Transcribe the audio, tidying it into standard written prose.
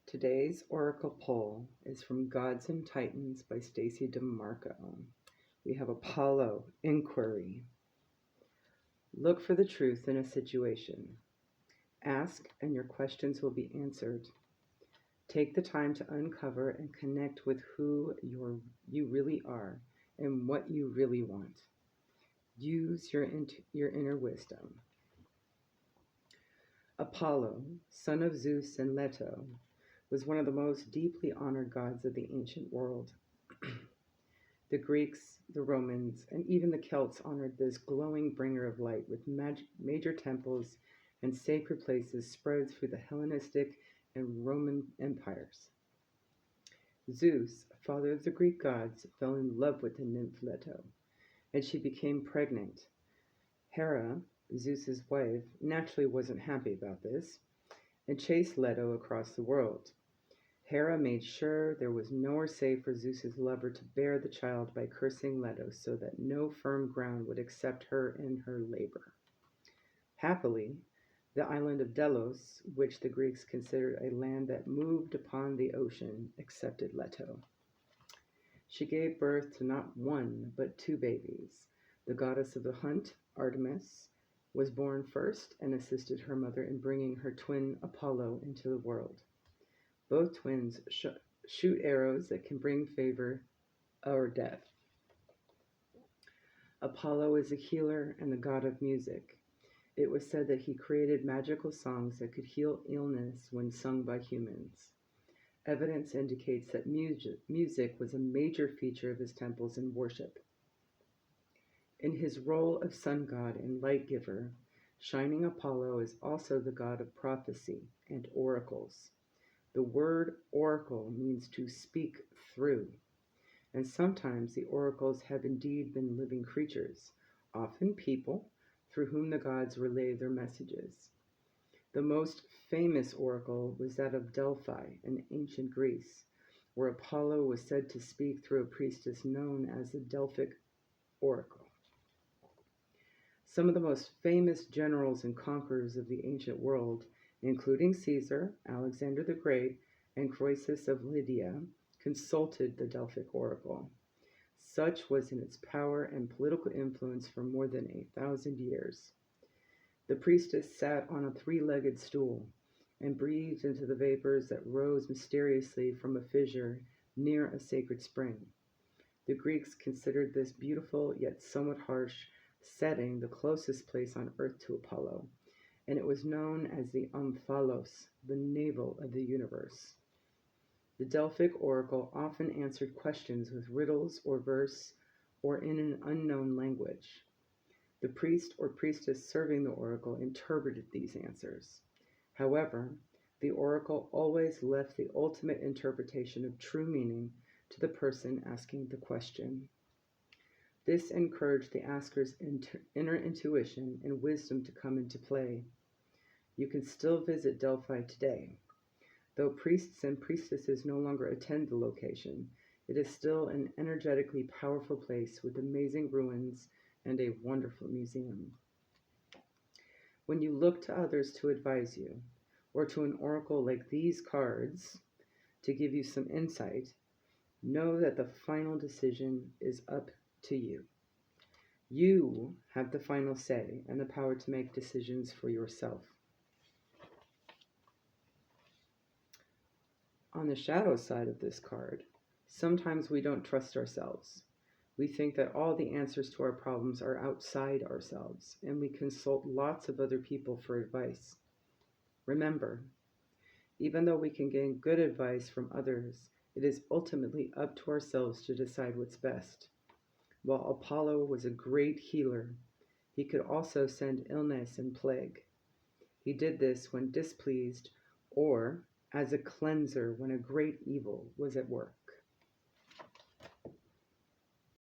Today's Oracle poll is from Gods and Titans by Stacy DeMarco. We have Apollo, inquiry. Look for the truth in a situation. Ask and your questions will be answered. Take the time to uncover and connect with who you really are and what you really want. Use your inner wisdom. Apollo, son of Zeus and Leto, was one of the most deeply honored gods of the ancient world. The Greeks, the Romans, and even the Celts honored this glowing bringer of light with major temples and sacred places spread through the Hellenistic and Roman empires. Zeus, father of the Greek gods, fell in love with the nymph Leto, and she became pregnant. Hera, Zeus's wife, naturally wasn't happy about this and chased Leto across the world. Hera made sure there was nowhere safe for Zeus's lover to bear the child by cursing Leto so that no firm ground would accept her in her labor. Happily, the island of Delos, which the Greeks considered a land that moved upon the ocean, accepted Leto. She gave birth to not one, but two babies. The goddess of the hunt, Artemis, was born first and assisted her mother in bringing her twin Apollo into the world. Both twins shoot arrows that can bring favor or death. Apollo is a healer and the god of music. It was said that he created magical songs that could heal illness when sung by humans. Evidence indicates that music was a major feature of his temples and worship. In his role of sun god and light giver, shining Apollo is also the god of prophecy and oracles. The word oracle means to speak through, and sometimes the oracles have indeed been living creatures, often people, through whom the gods relay their messages. The most famous oracle was that of Delphi in ancient Greece, where Apollo was said to speak through a priestess known as the Delphic oracle. Some of the most famous generals and conquerors of the ancient world, including Caesar, Alexander the Great, and Croesus of Lydia, consulted the Delphic oracle. Such was in its power and political influence for more than 1,000 years. The priestess sat on a three-legged stool and breathed into the vapors that rose mysteriously from a fissure near a sacred spring. The Greeks considered this beautiful yet somewhat harsh setting the closest place on earth to Apollo, and it was known as the omphalos, the navel of the universe. The Delphic oracle often answered questions with riddles or verse or in an unknown language. The priest or priestess serving the oracle interpreted these answers. However, the oracle always left the ultimate interpretation of true meaning to the person asking the question. This encouraged the asker's inner intuition and wisdom to come into play. You can still visit Delphi today. Though priests and priestesses no longer attend the location, it is still an energetically powerful place with amazing ruins and a wonderful museum. When you look to others to advise you, or to an oracle like these cards to give you some insight, know that the final decision is up to you. You have the final say and the power to make decisions for yourself. On the shadow side of this card, sometimes we don't trust ourselves. We think that all the answers to our problems are outside ourselves, and we consult lots of other people for advice. Remember, even though we can gain good advice from others, it is ultimately up to ourselves to decide what's best. While Apollo was a great healer, he could also send illness and plague. He did this when displeased or as a cleanser when a great evil was at work.